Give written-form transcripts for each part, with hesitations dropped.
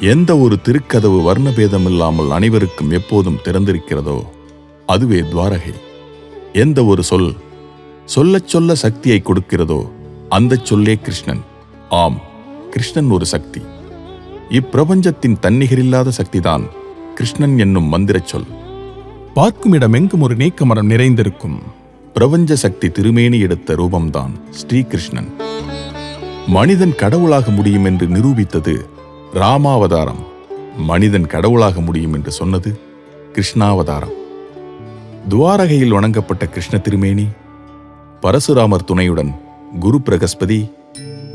எந்த ஒரு திருக்கதவு வர்ணபேதமில்லாமல் அனைவருக்கும் எப்போதும் திறந்திருக்கிறதோ அதுவே துவாரகை. எந்த ஒரு சொல் சொல்லச் சொல்ல சக்தியை கொடுக்கிறதோ அந்த சொல்லே கிருஷ்ணன். ஆம், கிருஷ்ணன் ஒரு சக்தி. இப்பிரபஞ்சத்தின் தன்னிகரில்லாத சக்திதான் கிருஷ்ணன் என்னும் மந்திரச் சொல். பார்க்கும் இடமெங்கும் ஒரு நீக்கமரம் நிறைந்திருக்கும் பிரபஞ்ச சக்தி திருமேனி எடுத்த ரூபம்தான் ஸ்ரீகிருஷ்ணன். மனிதன் கடவுளாக முடியும் என்று நிரூபித்தது ராமாவதாரம். மனிதன் கடவுளாக முடியும் என்று சொன்னது கிருஷ்ணாவதாரம். துவாரகையில் வணங்கப்பட்ட கிருஷ்ண திருமேனி பரசுராமர் துணையுடன் குரு பிரகஸ்பதி,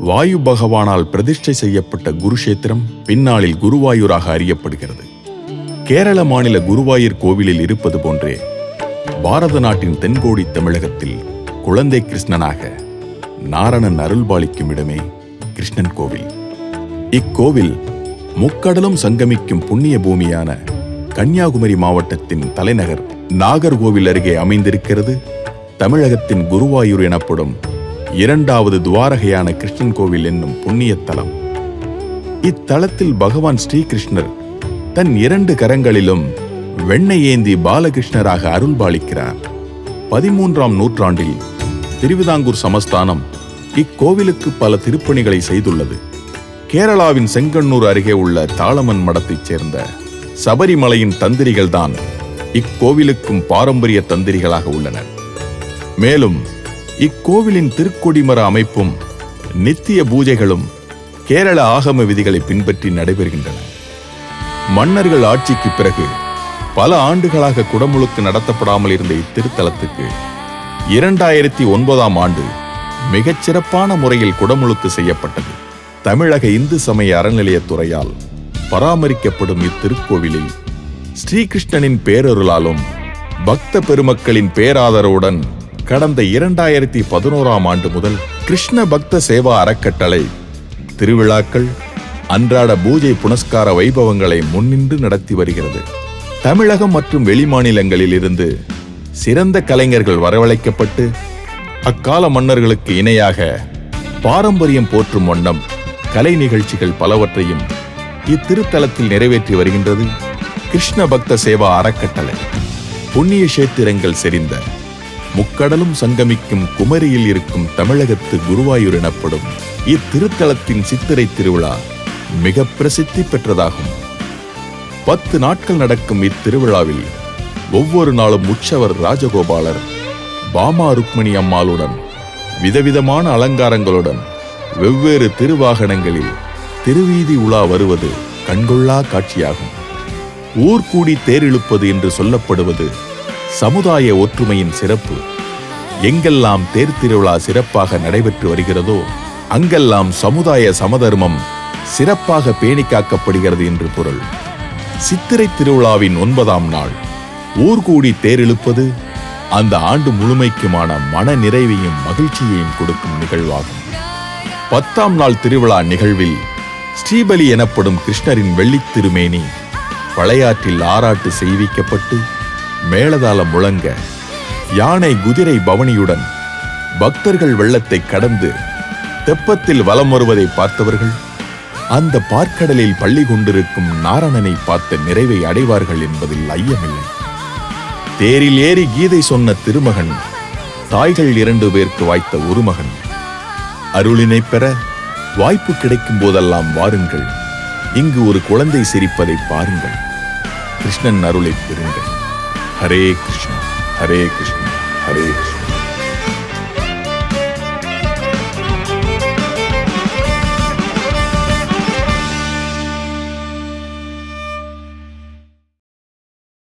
வாயு பகவானால் பிரதிஷ்டை செய்யப்பட்ட குருஷேத்திரம் பின்னாளில் குருவாயூராக அறியப்படுகிறது. கேரள மாநில குருவாயூர் கோவிலில் இருப்பது போன்றே பாரத நாட்டின் தென்கோடி தமிழகத்தில் குழந்தை கிருஷ்ணனாக நாரணன் அருள்பாலிக்கும் இடமே கிருஷ்ணன் கோவில். இக்கோவில் முக்கடலும் சங்கமிக்கும் புண்ணிய பூமியான கன்னியாகுமரி மாவட்டத்தின் தலைநகர் நாகர்கோவில் அருகே அமைந்திருக்கிறது. தமிழகத்தின் குருவாயூர் எனப்படும் இரண்டாவது துவாரகையான கிருஷ்ணன் கோவில் என்னும் புண்ணிய தலம். இத்தலத்தில் பகவான் ஸ்ரீகிருஷ்ணர் தன் 2 கரங்களிலும் வெண்ணெய் ஏந்தி பாலகிருஷ்ணராக அருள்பாலிக்கிறார். 13ஆம் நூற்றாண்டில் திருவிதாங்கூர் சமஸ்தானம் இக்கோவிலுக்கு பல திருப்பணிகளை செய்துள்ளது. கேரளாவின் செங்கண்ணூர் அருகே உள்ள தாளமன் மடத்தைச் சேர்ந்த சபரிமலையின் தந்திரிகள்தான் இக்கோவிலுக்கும் பாரம்பரிய தந்திரிகளாக உள்ளனர். மேலும் இக்கோவிலின் திருக்கொடிமர அமைப்பும் நித்திய பூஜைகளும் கேரள ஆகம விதிகளை பின்பற்றி நடைபெறுகின்றன. மன்னர்கள் ஆட்சிக்கு பிறகு பல ஆண்டுகளாக குடமுழுக்கு நடத்தப்படாமல் இருந்த இத்திருத்தலத்துக்கு 2009ஆம் ஆண்டு மிகச்சிறப்பான முறையில் குடமுழுக்கு செய்யப்பட்டது. தமிழக இந்து சமய அறநிலையத்துறையால் பராமரிக்கப்படும் இத்திருக்கோவிலில் ஸ்ரீகிருஷ்ணனின் பேரருளாலும் பக்த பெருமக்களின் பேராதரவுடன் கடந்த 2011ஆம் ஆண்டு முதல் கிருஷ்ண பக்த சேவா அறக்கட்டளை திருவிழாக்கள், அன்றாட பூஜை புனஸ்கார வைபவங்களை முன்னின்று நடத்தி வருகிறது. தமிழகம் மற்றும் வெளிமாநிலங்களில் இருந்து சிறந்த கலைஞர்கள் வரவழைக்கப்பட்டு அக்கால மன்னர்களுக்கு இணையாக பாரம்பரியம் போற்றும் வண்ணம் கலை நிகழ்ச்சிகள் பலவற்றையும் இத்திருத்தலத்தில் நிறைவேற்றி வருகின்றது கிருஷ்ண பக்த சேவா அறக்கட்டளை. புண்ணிய கஷேத்திரங்கள் செறிந்த முக்கடலும் சங்கமிக்கும் குமரியில் இருக்கும் தமிழகத்து குருவாயூர் எனப்படும் இத்திருத்தலத்தின் சித்திரை திருவிழா மிக பிரசித்தி பெற்றதாகும். 10 நாட்கள் நடக்கும் இத்திருவிழாவில் ஒவ்வொரு நாளும் உற்சவர் ராஜகோபாலர் பாமா ருக்மணி அம்மாளுடன் விதவிதமான அலங்காரங்களுடன் வெவ்வேறு திருவாகனங்களில் திருவீதி உலா வருவது கண்கொள்ளா காட்சியாகும். ஊர்கூடி தேரிழுப்பது என்று சொல்லப்படுவது சமுதாய ஒற்றுமையின் சிறப்பு. எங்கெல்லாம் தேர் திருவிழா சிறப்பாக நடைபெற்று வருகிறதோ அங்கெல்லாம் சமுதாய சமதர்மம் சிறப்பாக பேணி காக்கப்படுகிறது என்று பொருள். சித்திரை திருவிழாவின் 9ஆம் நாள் ஊர்கூடி தேரிழுப்பது அந்த ஆண்டு முழுமைக்குமான மன நிறைவையும் மகிழ்ச்சியையும் கொடுக்கும் நிகழ்வாகும். 10ஆம் நாள் திருவிழா நிகழ்வில் ஸ்ரீபலி எனப்படும் கிருஷ்ணரின் வெள்ளித் திருமேனி பழையாற்றில் ஆராட்டு செய்விக்கப்பட்டு மேளதாளம் முழங்க யானை குதிரை பவனியுடன் பக்தர்கள் வெள்ளத்தை கடந்து தெப்பத்தில் வலம் வருவதை பார்த்தவர்கள் அந்த பார்க்கடலில் பள்ளி கொண்டிருக்கும் நாரணனை பார்த்த நிறைவை அடைவார்கள் என்பதில் ஐயமில்லை. தேரில் ஏறி கீதை சொன்ன திருமகன் தாய்கள் 2 பேருக்கு வாய்த்த ஒரு மகன். அருளினை பெற வாய்ப்பு கிடைக்கும் போதெல்லாம் வாருங்கள், இங்கு ஒரு குழந்தை சிரிப்பதை பாருங்கள். கிருஷ்ணன் அருளை பெறுங்கள். ஹரே கிருஷ்ணா, ஹரே கிருஷ்ணா, ஹரே கிருஷ்ணா.